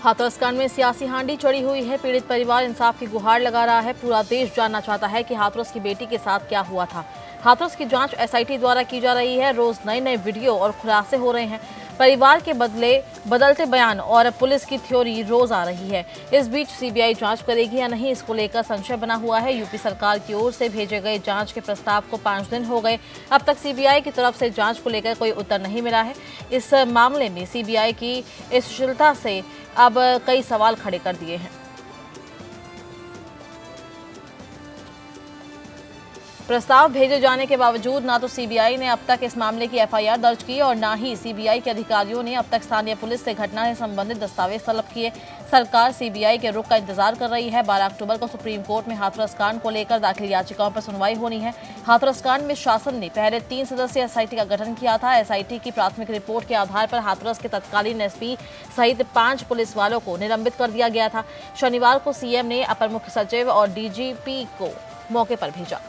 हाथरस कांड में सियासी हांडी चढ़ी हुई है। पीड़ित परिवार इंसाफ की गुहार लगा रहा है। पूरा देश जानना चाहता है कि हाथरस की बेटी के साथ क्या हुआ था। हाथरस की जांच एसआईटी द्वारा की जा रही है। रोज नए नए वीडियो और खुलासे हो रहे हैं। परिवार के बदलते बयान और पुलिस की थ्योरी रोज आ रही है। इस बीच सीबीआई जांच करेगी या नहीं, इसको लेकर संशय बना हुआ है। यूपी सरकार की ओर से भेजे गए जांच के प्रस्ताव को 5 दिन हो गए। अब तक सीबीआई की तरफ से जांच को लेकर कोई उत्तर नहीं मिला है। इस मामले में सीबीआई की स्थिरता से अब कई सवाल खड़े कर दिए हैं। प्रस्ताव भेजे जाने के बावजूद ना तो सीबीआई ने अब तक इस मामले की एफआईआर दर्ज की और ना ही सीबीआई के अधिकारियों ने अब तक स्थानीय पुलिस से घटना से संबंधित दस्तावेज तलब किए। सरकार सीबीआई के रुख का इंतजार कर रही है। 12 अक्टूबर को सुप्रीम कोर्ट में हाथरस कांड को लेकर दाखिल याचिकाओं पर सुनवाई होनी है। हाथरस कांड में शासन ने पहले 3 सदस्यीय एसआईटी का गठन किया था। एसआईटी की प्राथमिक रिपोर्ट के आधार पर हाथरस के तत्कालीन एसपी सहित 5 पुलिस वालों को निलंबित कर दिया गया था। शनिवार को सीएम ने अपर मुख्य सचिव और डीजीपी को मौके पर भेजा।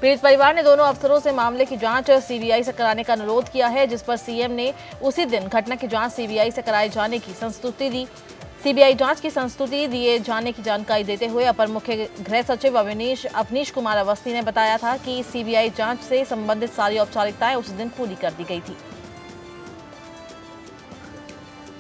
पीड़ित परिवार ने दोनों अफसरों से मामले की जांच सीबीआई से कराने का अनुरोध किया है, जिस पर सीएम ने उसी दिन घटना की जांच सीबीआई से कराए जाने की संस्तुति दी। सीबीआई जांच की संस्तुति दिए जाने की जानकारी देते हुए अपर मुख्य गृह सचिव अवनीश कुमार अवस्थी ने बताया था कि सीबीआई जांच से संबंधित सारी औपचारिकताएं उस दिन पूरी कर दी गई थी।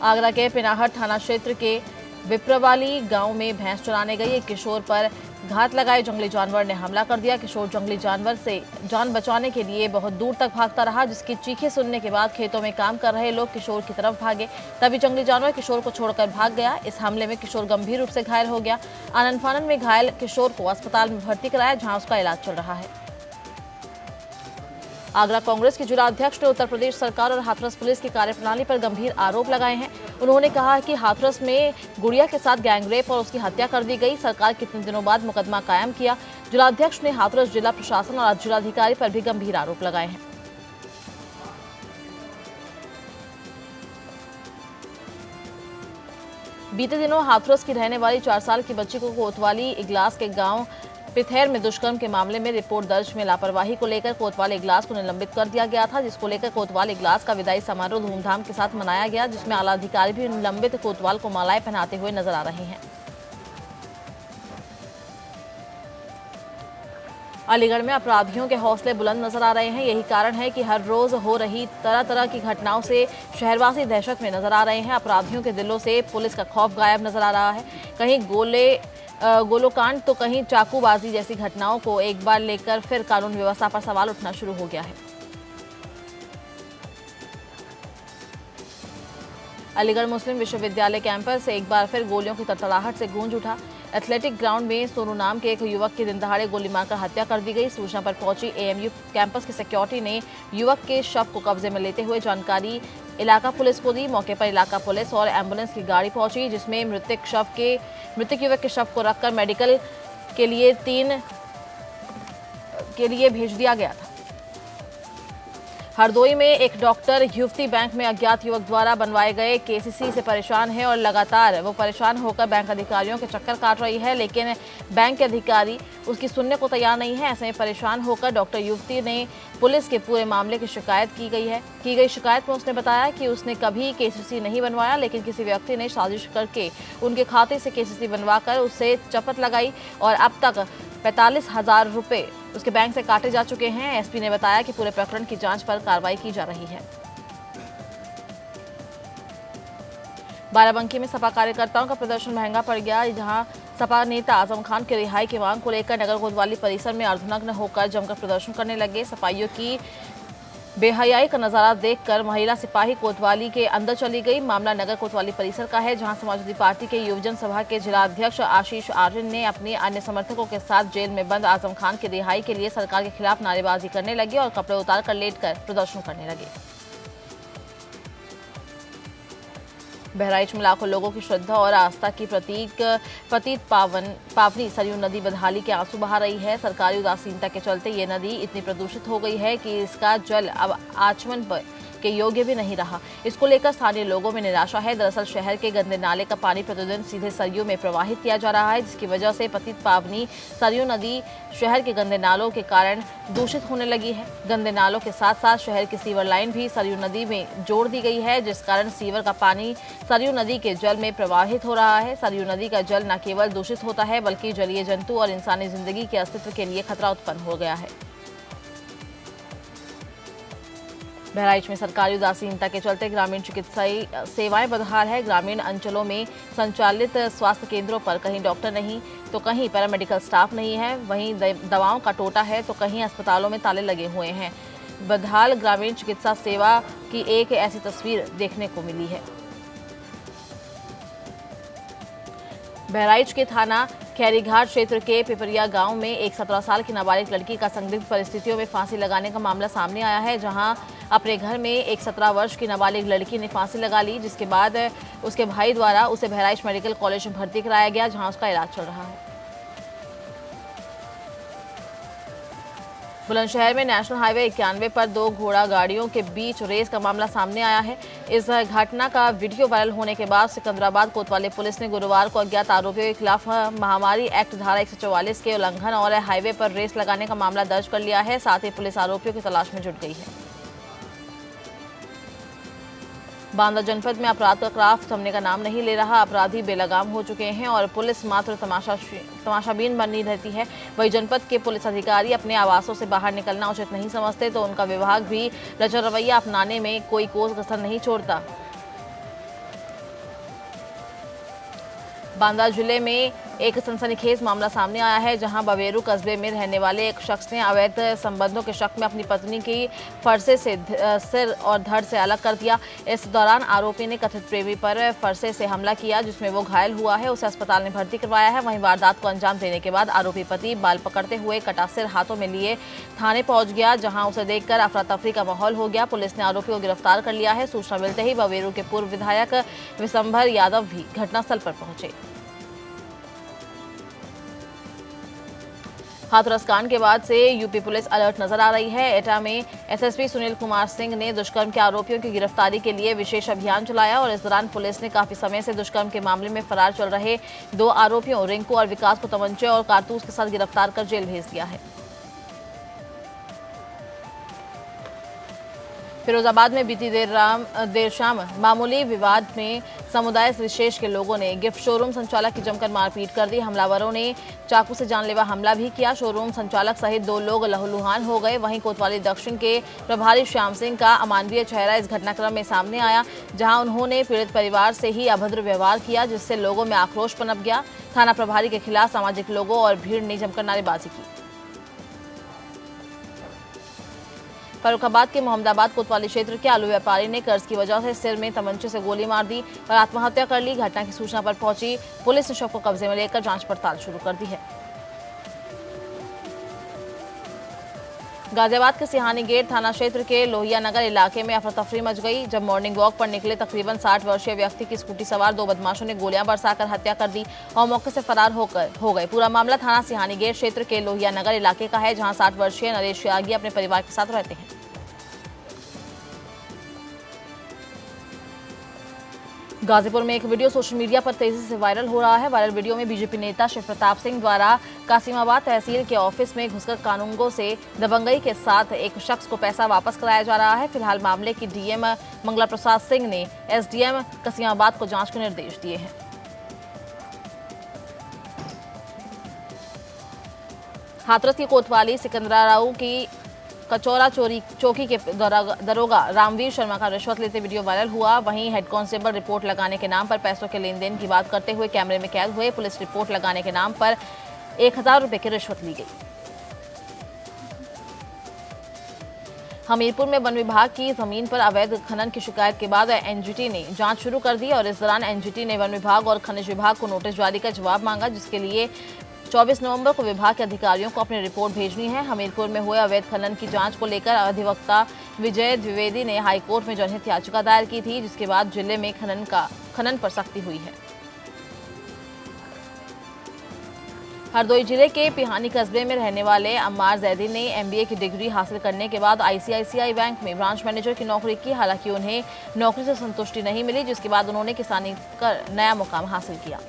आगरा के पिनाहट थाना क्षेत्र के विप्रवाली गांव में भैंस चराने गई एक किशोर पर घात लगाए जंगली जानवर ने हमला कर दिया। किशोर जंगली जानवर से जान बचाने के लिए बहुत दूर तक भागता रहा, जिसकी चीखें सुनने के बाद खेतों में काम कर रहे लोग किशोर की तरफ भागे। तभी जंगली जानवर किशोर को छोड़कर भाग गया। इस हमले में किशोर गंभीर रूप से घायल हो गया। आनन फानन में घायल किशोर को अस्पताल में भर्ती कराया, जहां उसका इलाज चल रहा है। आगरा कांग्रेस के जिला अध्यक्ष ने उत्तर प्रदेश सरकार और हाथरस पुलिस की कार्यप्रणाली पर गंभीर आरोप लगाए हैं। उन्होंने कहा कि हाथरस में गुड़िया के साथ गैंगरेप और उसकी हत्या कर दी गई। सरकार कितने दिनों बाद मुकदमा कायम किया। जिला अध्यक्ष ने हाथरस जिला प्रशासन और जिलाधिकारी पर भी गंभीर आरोप लगाए हैं। बीते दिनों हाथरस की रहने वाली 4 साल की बच्ची को कोतवाली इगलास के गांव पिथैर में दुष्कर्म के मामले में रिपोर्ट दर्ज में लापरवाही को लेकर कोतवाल इगलास को निलंबित कर दिया गया था, जिसको लेकर कोतवाल इगलास का विदाई समारोह धूमधाम के साथ मनाया गया, जिसमें आला अधिकारी भी निलंबित कोतवाल को मालाएं पहनाते हुए नजर आ रहे हैं। अलीगढ़ में अपराधियों के हौसले बुलंद नजर आ रहे हैं। यही कारण है कि हर रोज हो रही तरह तरह की घटनाओं से शहरवासी दहशत में नजर आ रहे हैं। अपराधियों के दिलों से पुलिस का खौफ गायब नजर आ रहा है। कहीं गोलोकांड तो कहीं चाकूबाजी जैसी घटनाओं को एक बार लेकर फिर कानून व्यवस्था पर सवाल उठना शुरू हो गया है। अलीगढ़ मुस्लिम विश्वविद्यालय कैंपस से एक बार फिर गोलियों की तड़तड़ाहट से गूंज उठा। एथलेटिक ग्राउंड में सोनू नाम के एक युवक की दिन दहाड़े गोली मारकर हत्या कर दी गई। सूचना पर पहुंची एएमयू कैंपस की सिक्योरिटी ने युवक के शव को कब्जे में लेते हुए जानकारी इलाका पुलिस को दी। मौके पर इलाका पुलिस और एम्बुलेंस की गाड़ी पहुंची, जिसमें मृतक युवक के शव को रखकर मेडिकल के लिए भेज दिया गया था। हरदोई में एक डॉक्टर युवती बैंक में अज्ञात युवक द्वारा बनवाए गए केसीसी से परेशान है और लगातार वो परेशान होकर बैंक अधिकारियों के चक्कर काट रही है, लेकिन बैंक के अधिकारी उसकी सुनने को तैयार नहीं है। ऐसे में परेशान होकर डॉक्टर युवती ने पुलिस के पूरे मामले की शिकायत की गई शिकायत में उसने बताया कि उसने कभी केसीसी नहीं बनवाया, लेकिन किसी व्यक्ति ने साजिश करके उनके खाते से केसीसी बनवाकर उससे चपत लगाई और अब तक 45,000 रुपये उसके बैंक से काटे जा चुके हैं। एसपी ने बताया कि पूरे प्रकरण की जांच पर कार्रवाई की जा रही है। बाराबंकी में सपा कार्यकर्ताओं का प्रदर्शन महंगा पड़ गया, जहां सपा नेता आजम खान की रिहाई की मांग को लेकर नगर कोतवाली परिसर में अर्धनग्न होकर जमकर प्रदर्शन करने लगे। सपाइयों की बेहयाई का नजारा देखकर महिला सिपाही कोतवाली के अंदर चली गई। मामला नगर कोतवाली परिसर का है, जहां समाजवादी पार्टी के युवजन सभा के जिला अध्यक्ष आशीष आर्यन ने अपने अन्य समर्थकों के साथ जेल में बंद आजम खान की रिहाई के लिए सरकार के खिलाफ नारेबाजी करने लगे और कपड़े उतार कर लेटकर प्रदर्शन करने लगे। बहराइच में लाखों लोगों की श्रद्धा और आस्था की पतित पावनी सरयू नदी बदहाली के आंसू बहा रही है। सरकारी उदासीनता के चलते ये नदी इतनी प्रदूषित हो गई है कि इसका जल अब आचमन के योग्य भी नहीं रहा। इसको लेकर स्थानीय लोगों में निराशा है। दरअसल शहर के गंदे नाले का पानी प्रतिदिन सीधे सरयू में प्रवाहित किया जा रहा है, जिसकी वजह से पतित पावनी सरयू नदी शहर के गंदे नालों के कारण दूषित होने लगी है। गंदे नालों के साथ साथ शहर की सीवर लाइन भी सरयू नदी में जोड़ दी गई है, जिस कारण सीवर का पानी सरयू नदी के जल में प्रवाहित हो रहा है। सरयू नदी का जल न केवल दूषित होता है बल्कि जलीय जंतु और इंसानी जिंदगी के अस्तित्व के लिए खतरा उत्पन्न हो गया है। बहराइच में सरकारी उदासीनता के चलते ग्रामीण चिकित्साई सेवाएं बदहाल है। ग्रामीण अंचलों में संचालित स्वास्थ्य केंद्रों पर कहीं डॉक्टर नहीं तो कहीं पैरामेडिकल स्टाफ नहीं है, वहीं दवाओं का टोटा है तो कहीं अस्पतालों में ताले लगे हुए हैं। बदहाल ग्रामीण चिकित्सा सेवा की एक ऐसी तस्वीर देखने को मिली है। बहराइच के थाना खैरीघाट क्षेत्र के पिपरिया गांव में एक 17 साल की नाबालिग लड़की का संदिग्ध परिस्थितियों में फांसी लगाने का मामला सामने आया है, जहां अपने घर में एक 17 वर्ष की नाबालिग लड़की ने फांसी लगा ली, जिसके बाद उसके भाई द्वारा उसे बहराइच मेडिकल कॉलेज में भर्ती कराया गया, जहां उसका इलाज चल रहा है। बुलंदशहर में नेशनल हाईवे 91 पर 2 घोड़ा गाड़ियों के बीच रेस का मामला सामने आया है। इस घटना का वीडियो वायरल होने के बाद सिकंदराबाद कोतवाली पुलिस ने गुरुवार को अज्ञात आरोपियों के खिलाफ महामारी एक्ट धारा 144 के उल्लंघन और हाईवे पर रेस लगाने का मामला दर्ज कर लिया है। साथ ही पुलिस आरोपियों की तलाश में जुट गई है। बांदा जनपद में अपराध का ग्राफ थमने का नाम नहीं ले रहा। अपराधी बेलगाम हो चुके हैं और पुलिस मात्र तमाशाबीन बनी रहती है। वही जनपद के पुलिस अधिकारी अपने आवासों से बाहर निकलना उचित नहीं समझते तो उनका विभाग भी लचर रवैया अपनाने में कोई कोस कसर नहीं छोड़ता। बांदा जिले में एक सनसनीखेज मामला सामने आया है, जहां बवेरू कस्बे में रहने वाले एक शख्स ने अवैध संबंधों के शक में अपनी पत्नी की फरसे से सिर और धड़ से अलग कर दिया। इस दौरान आरोपी ने कथित प्रेमी पर फरसे से हमला किया, जिसमें वो घायल हुआ है। उसे अस्पताल में भर्ती करवाया है। वहीं वारदात को अंजाम देने के बाद आरोपी पति बाल पकड़ते हुए कटा सिर हाथों में लिए थाने पहुंच गया, जहां उसे देखकर अफरा तफरी का माहौल हो गया। पुलिस ने आरोपी को गिरफ्तार कर लिया है। सूचना मिलते ही बवेरू के पूर्व विधायक विशंभर यादव भी घटनास्थल पर पहुंचे। हाथरस कांड के बाद से यूपी पुलिस अलर्ट नजर आ रही है। एटा में एसएसपी सुनील कुमार सिंह ने दुष्कर्म के आरोपियों की गिरफ्तारी के लिए विशेष अभियान चलाया और इस दौरान पुलिस ने काफी समय से दुष्कर्म के मामले में फरार चल रहे 2 आरोपियों रिंकू और विकास को तमंचे और कारतूस के साथ गिरफ्तार कर जेल भेज दिया है। फिरोजाबाद में बीती देर शाम मामूली विवाद में समुदाय विशेष के लोगों ने गिफ्ट शोरूम संचालक की जमकर मारपीट कर दी। हमलावरों ने चाकू से जानलेवा हमला भी किया। शोरूम संचालक सहित 2 लोग लहूलुहान हो गए। वहीं कोतवाली दक्षिण के प्रभारी श्याम सिंह का अमानवीय चेहरा इस घटनाक्रम में सामने आया, जहां उन्होंने पीड़ित परिवार से ही अभद्र व्यवहार किया, जिससे लोगों में आक्रोश पनप गया। थाना प्रभारी के खिलाफ सामाजिक लोगों और भीड़ ने जमकर नारेबाजी की। फर्रुखाबाद के मोहम्मदाबाद कोतवाली क्षेत्र के आलू व्यापारी ने कर्ज की वजह से सिर में तमंचे से गोली मार दी और आत्महत्या कर ली। घटना की सूचना पर पहुंची पुलिस ने शव को कब्जे में लेकर जांच पड़ताल शुरू कर दी है। गाजियाबाद के सिहानी गेट थाना क्षेत्र के लोहिया नगर इलाके में अफरा तफरी मच गई, जब मॉर्निंग वॉक पर निकले तकरीबन 60 वर्षीय व्यक्ति की स्कूटी सवार 2 बदमाशों ने गोलियां बरसाकर हत्या कर दी और मौके से फरार हो गए। पूरा मामला थाना सिहानी गेट क्षेत्र के लोहिया नगर इलाके का है, जहां 60 वर्षीय नरेश यागी अपने परिवार के साथ रहते हैं। गाजीपुर में एक वीडियो सोशल मीडिया पर तेजी से वायरल हो रहा है। वायरल वीडियो में बीजेपी नेता शिव प्रताप सिंह द्वारा कासिमाबाद तहसील के ऑफिस में घुसकर कानूनगो से दबंगई के साथ एक शख्स को पैसा वापस कराया जा रहा है। फिलहाल मामले की डीएम मंगला प्रसाद सिंह ने एसडीएम कासिमाबाद को जांच के निर्देश दिए हैं। हाथरस की कोतवाली सिकंदराऊ की कचौरा चौकी के दरोगा रामवीर शर्मा का रिश्वत लेते वीडियो वायरल हुआ। वहीं हेड कांस्टेबल रिपोर्ट लगाने के नाम पर पैसों के लेन देन की बात करते हुए कैमरे में कैद हुए। पुलिस रिपोर्ट लगाने के नाम पर 1000 रुपए की रिश्वत ली गई। हमीरपुर में वन विभाग की जमीन पर अवैध खनन की शिकायत के बाद एनजीटी ने जांच शुरू कर दी और इस दौरान एनजीटी ने वन विभाग और खनिज विभाग को नोटिस जारी कर जवाब मांगा, जिसके लिए 24 नवंबर को विभाग के अधिकारियों को अपनी रिपोर्ट भेजनी है। हमीरपुर में हुए अवैध खनन की जांच को लेकर अधिवक्ता विजय द्विवेदी ने हाईकोर्ट में जनहित याचिका दायर की थी, जिसके बाद जिले में खनन पर सख्ती हुई है। हरदोई जिले के पिहानी कस्बे में रहने वाले अम्मार जैदी ने एमबीए की डिग्री हासिल करने के बाद आईसीआईसीआई बैंक में ब्रांच मैनेजर की नौकरी की। हालांकि उन्हें नौकरी से संतुष्टि नहीं मिली, जिसके बाद उन्होंने किसानी कर नया मुकाम हासिल किया।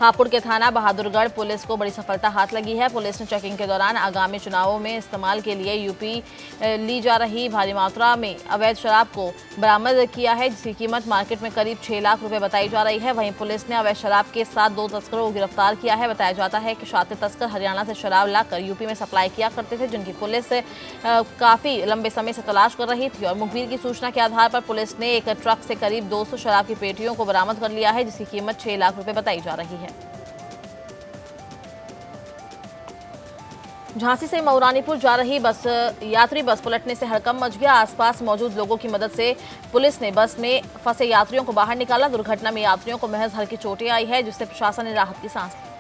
हापुड़ के थाना बहादुरगढ़ पुलिस को बड़ी सफलता हाथ लगी है। पुलिस ने चेकिंग के दौरान आगामी चुनावों में इस्तेमाल के लिए यूपी ली जा रही भारी मात्रा में अवैध शराब को बरामद किया है, जिसकी कीमत मार्केट में करीब 6 लाख रुपए बताई जा रही है। वहीं पुलिस ने अवैध शराब के साथ 2 तस्करों को गिरफ्तार किया है। बताया जाता है कि शातिर तस्कर हरियाणा से शराब लाकर यूपी में सप्लाई किया करते थे, जिनकी पुलिस काफी लंबे समय से तलाश कर रही थी। और मुखबिर की सूचना के आधार पर पुलिस ने एक ट्रक से करीब 200 शराब की पेटियों को बरामद कर लिया है, जिसकी कीमत 6 लाख रुपए बताई जा रही है। झांसी से मऊरानीपुर जा रही यात्री बस पलटने से हड़कंप मच गया। आसपास मौजूद लोगों की मदद से पुलिस ने बस में फंसे यात्रियों को बाहर निकाला। दुर्घटना में यात्रियों को महज हल्की चोटें आई है, जिससे प्रशासन ने राहत की सांस ली।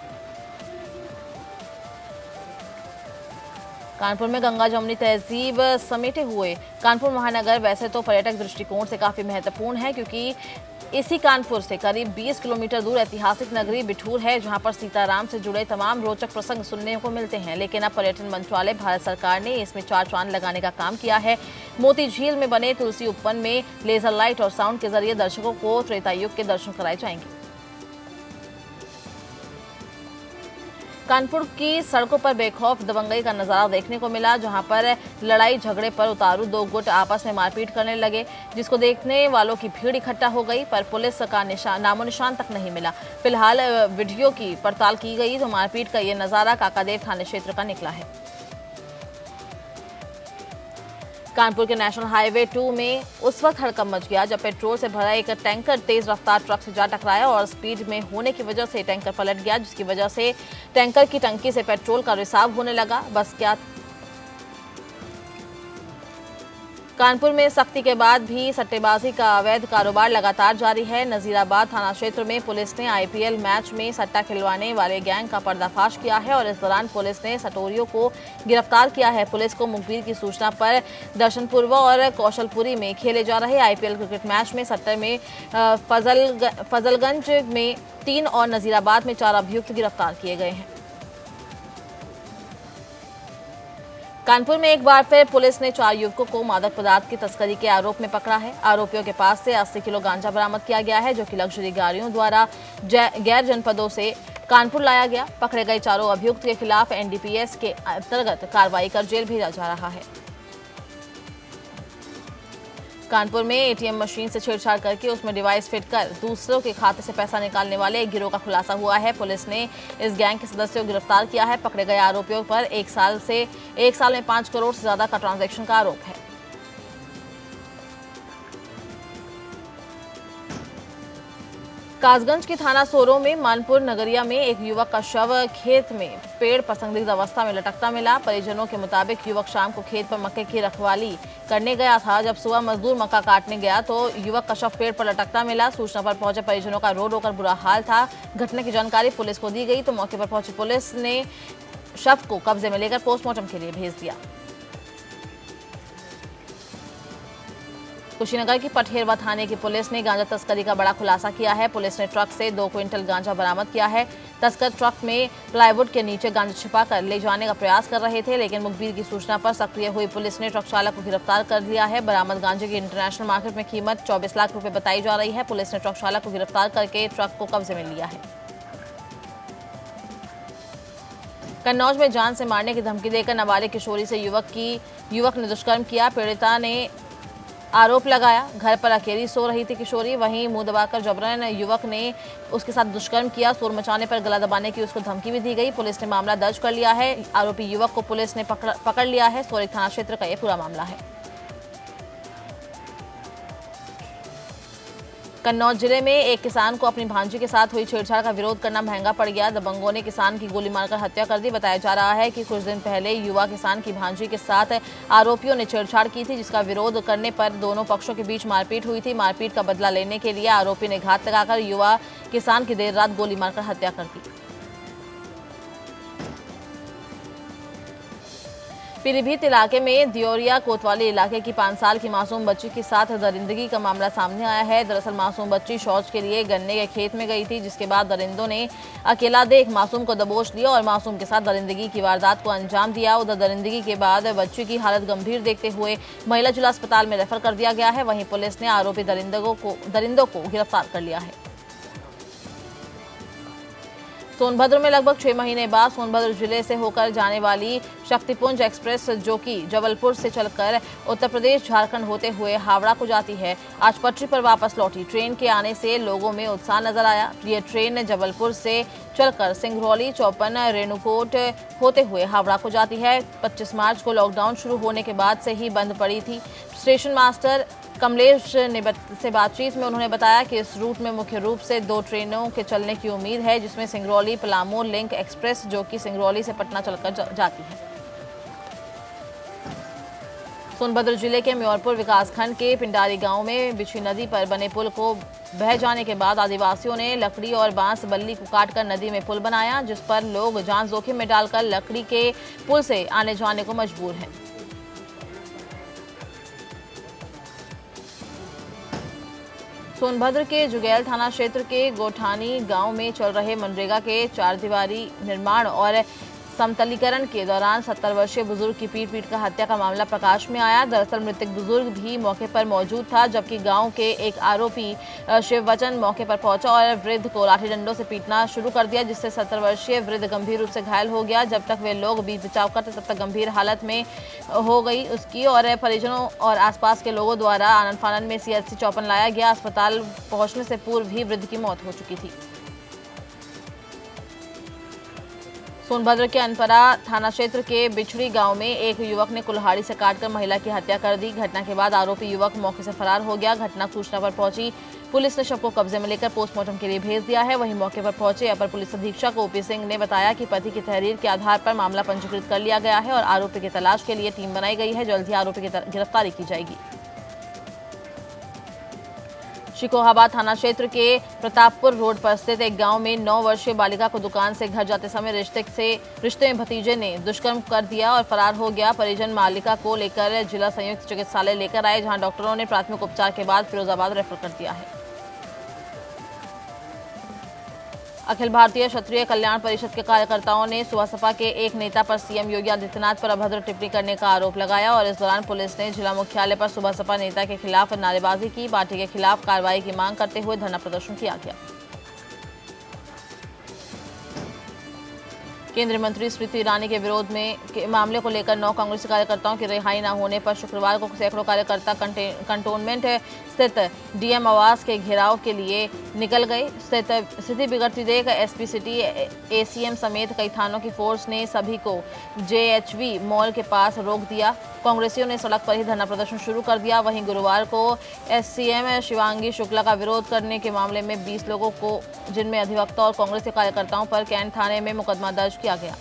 कानपुर में गंगा जमुनी तहजीब समेटे हुए कानपुर महानगर वैसे तो पर्यटक दृष्टिकोण से काफी महत्वपूर्ण है, क्योंकि इसी कानपुर से करीब 20 किलोमीटर दूर ऐतिहासिक नगरी बिठूर है, जहां पर सीताराम से जुड़े तमाम रोचक प्रसंग सुनने को मिलते हैं। लेकिन अब पर्यटन मंत्रालय भारत सरकार ने इसमें 4 चांद लगाने का काम किया है। मोती झील में बने तुलसी उपवन में लेजर लाइट और साउंड के जरिए दर्शकों को त्रेता युग के दर्शन कराए जाएंगे। कानपुर की सड़कों पर बेखौफ दबंगई का नजारा देखने को मिला, जहां पर लड़ाई झगड़े पर उतारू 2 गुट आपस में मारपीट करने लगे, जिसको देखने वालों की भीड़ इकट्ठा हो गई, पर पुलिस का नामो निशान तक नहीं मिला। फिलहाल वीडियो की पड़ताल की गई तो मारपीट का ये नजारा काकादेव थाना क्षेत्र का निकला है। कानपुर के नेशनल हाईवे 2 में उस वक्त हड़कंप मच गया जब पेट्रोल से भरा एक टैंकर तेज रफ्तार ट्रक से जा टकराया और स्पीड में होने की वजह से टैंकर पलट गया, जिसकी वजह से टैंकर की टंकी से पेट्रोल का रिसाव होने लगा। बस क्या कानपुर में सख्ती के बाद भी सट्टेबाजी का अवैध कारोबार लगातार जारी है। नजीराबाद थाना क्षेत्र में पुलिस ने आईपीएल मैच में सट्टा खिलवाने वाले गैंग का पर्दाफाश किया है और इस दौरान पुलिस ने सटोरियों को गिरफ्तार किया है। पुलिस को मुखबिर की सूचना पर दर्शनपुरवा और कौशलपुरी में खेले जा रहे आईपीएल क्रिकेट मैच में सट्टे में फजलगंज में 3 और नजीराबाद में 4 अभियुक्त गिरफ्तार किए गए हैं। कानपुर में एक बार फिर पुलिस ने 4 युवकों को मादक पदार्थ की तस्करी के आरोप में पकड़ा है। आरोपियों के पास से 80 किलो गांजा बरामद किया गया है, जो कि लग्जरी गाड़ियों द्वारा गैर जनपदों से कानपुर लाया गया। पकड़े गए चारों अभियुक्त के खिलाफ एनडीपीएस के अंतर्गत कार्रवाई कर जेल भेजा जा रहा है। कानपुर में एटीएम मशीन से छेड़छाड़ करके उसमें डिवाइस फिट कर दूसरों के खाते से पैसा निकालने वाले एक गिरोह का खुलासा हुआ है। पुलिस ने इस गैंग के सदस्यों को गिरफ्तार किया है। पकड़े गए आरोपियों पर 1 साल में 5 करोड़ से ज्यादा का ट्रांजैक्शन का आरोप है। कासगंज के थाना सोरो में मानपुर नगरिया में एक युवक का शव खेत में पेड़ पर संदिग्ध अवस्था में लटकता मिला। परिजनों के मुताबिक युवक शाम को खेत पर मक्के की रखवाली करने गया था। जब सुबह मजदूर मक्का काटने गया तो युवक का शव पेड़ पर लटकता मिला। सूचना पर पहुंचे परिजनों का रो रो कर बुरा हाल था। घटना की जानकारी पुलिस को दी गई तो मौके पर पहुंची पुलिस ने शव को कब्जे में लेकर पोस्टमार्टम के लिए भेज दिया। कुशीनगर की पठेरवा थाने की पुलिस ने गांजा तस्करी का बड़ा खुलासा किया है। पुलिस ने ट्रक से 2 क्विंटल गांजा बरामद किया है। तस्कर ट्रक में प्लाईवुड के नीचे गांजा छिपा कर ले जाने का प्रयास कर रहे थे, लेकिन मुखबिर की सूचना पर सक्रिय हुई पुलिस ने ट्रक चालक को गिरफ्तार कर लिया है। बरामद गांजे की इंटरनेशनल मार्केट में कीमत 24 लाख रुपए बताई जा रही है। पुलिस ने ट्रक चालक को गिरफ्तार करके ट्रक को कब्जे में लिया है। कन्नौज में जान से मारने की धमकी देकर नाबालिग किशोरी से युवक ने दुष्कर्म किया। पीड़िता ने आरोप लगाया घर पर अकेली सो रही थी किशोरी, वहीं मुंह दबाकर जबरन युवक ने उसके साथ दुष्कर्म किया। शोर मचाने पर गला दबाने की उसको धमकी भी दी गई। पुलिस ने मामला दर्ज कर लिया है। आरोपी युवक को पुलिस ने पकड़ लिया है। सोरेक थाना क्षेत्र का यह पूरा मामला है। कन्नौज जिले में एक किसान को अपनी भांजी के साथ हुई छेड़छाड़ का विरोध करना महंगा पड़ गया। दबंगों ने किसान की गोली मारकर हत्या कर दी। बताया जा रहा है कि कुछ दिन पहले युवा किसान की भांजी के साथ आरोपियों ने छेड़छाड़ की थी, जिसका विरोध करने पर दोनों पक्षों के बीच मारपीट हुई थी। मारपीट का बदला लेने के लिए आरोपी ने घात लगाकर युवा किसान की देर रात गोली मारकर हत्या कर दी। पीलीभीत इलाके में दियोरिया कोतवाली इलाके की 5 साल की मासूम बच्ची के साथ दरिंदगी का मामला सामने आया है। दरअसल मासूम बच्ची शौच के लिए गन्ने के खेत में गई थी, जिसके बाद दरिंदों ने अकेला देख मासूम को दबोच लिया और मासूम के साथ दरिंदगी की वारदात को अंजाम दिया। उधर दरिंदगी के बाद बच्ची की हालत गंभीर देखते हुए महिला जिला अस्पताल में रेफर कर दिया गया है। वहीं पुलिस ने आरोपी दरिंदों को गिरफ्तार कर लिया है। सोनभद्र में लगभग 6 महीने बाद सोनभद्र जिले से होकर जाने वाली शक्तिपुंज एक्सप्रेस, जो कि जबलपुर से चलकर उत्तर प्रदेश झारखंड होते हुए हावड़ा को जाती है, आज पटरी पर वापस लौटी। ट्रेन के आने से लोगों में उत्साह नजर आया। ये ट्रेन जबलपुर से चलकर सिंगरौली, चौपन, रेणुकूट होते हुए हावड़ा को जाती है। 25 मार्च को लॉकडाउन शुरू होने के बाद से ही बंद पड़ी थी। स्टेशन मास्टर कमलेश से बातचीत में उन्होंने बताया कि इस रूट में मुख्य रूप से 2 ट्रेनों के चलने की उम्मीद है, जिसमें सिंगरौली पलामू लिंक एक्सप्रेस, जो कि सिंगरौली से पटना चलकर जाती है। सोनभद्र जिले के म्योरपुर विकासखंड के पिंडारी गांव में बिछी नदी पर बने पुल को बह जाने के बाद आदिवासियों ने लकड़ी और बांस बल्ली को काटकर नदी में पुल बनाया, जिस पर लोग जान जोखिम में डालकर लकड़ी के पुल से आने जाने को मजबूर हैं। सोनभद्र के जुगैल थाना क्षेत्र के गोठानी गांव में चल रहे मनरेगा के 4 दीवारी निर्माण और समतलीकरण के दौरान 70 वर्षीय बुजुर्ग की पीट कर हत्या का मामला प्रकाश में आया। दरअसल मृतक बुजुर्ग भी मौके पर मौजूद था, जबकि गांव के एक आरोपी शिववचन मौके पर पहुंचा और वृद्ध को लाठी डंडों से पीटना शुरू कर दिया, जिससे 70 वर्षीय वृद्ध गंभीर रूप से घायल हो गया। जब तक वे लोग बीच बचाव करते तब तक गंभीर हालत में हो गई उसकी, और परिजनों और आसपास के लोगों द्वारा आनन फानन में CHC चौपन लाया गया। अस्पताल पहुंचने से पूर्व ही वृद्ध की मौत हो चुकी थी। सोनभद्र के अनपरा थाना क्षेत्र के बिछड़ी गांव में एक युवक ने कुल्हाड़ी से काटकर महिला की हत्या कर दी। घटना के बाद आरोपी युवक मौके से फरार हो गया। घटना सूचना पर पहुंची पुलिस ने शव को कब्जे में लेकर पोस्टमार्टम के लिए भेज दिया है। वहीं मौके पर पहुंचे अपर पुलिस अधीक्षक OP सिंह ने बताया कि पति की तहरीर के आधार पर मामला पंजीकृत कर लिया गया है और आरोपी की तलाश के लिए टीम बनाई गई है। जल्द ही आरोपी की गिरफ्तारी की जाएगी। शिकोहाबाद थाना क्षेत्र के प्रतापपुर रोड पर स्थित एक गांव में 9 वर्षीय बालिका को दुकान से घर जाते समय रिश्ते में भतीजे ने दुष्कर्म कर दिया और फरार हो गया। परिजन बालिका को लेकर जिला संयुक्त चिकित्सालय लेकर आए, जहां डॉक्टरों ने प्राथमिक उपचार के बाद फिरोजाबाद रेफर कर दिया है। अखिल भारतीय क्षत्रिय कल्याण परिषद के कार्यकर्ताओं ने सुबह सपा के एक नेता पर CM योगी आदित्यनाथ पर अभद्र टिप्पणी करने का आरोप लगाया और इस दौरान पुलिस ने जिला मुख्यालय पर सुबह सपा नेता के खिलाफ नारेबाजी की। पार्टी के खिलाफ कार्रवाई की मांग करते हुए धरना प्रदर्शन किया गया। केंद्रीय मंत्री स्मृति ईरानी के विरोध के मामले को लेकर 9 कांग्रेसी कार्यकर्ताओं की रिहाई न होने पर शुक्रवार को सैकड़ों कार्यकर्ता कंटोनमेंट स्थित DM आवास के घेराव के लिए निकल गए। स्थिति बिगड़ती देख SP सिटी, ACM समेत कई थानों की फोर्स ने सभी को JHV मॉल के पास रोक दिया। कांग्रेसियों ने सड़क पर ही धरना प्रदर्शन शुरू कर दिया। वहीं गुरुवार को SCM शिवांगी शुक्ला का विरोध करने के मामले में 20 लोगों को, जिनमें अधिवक्ता और कांग्रेस के कार्यकर्ताओं पर कैंट थाने में मुकदमा दर्ज किया गया।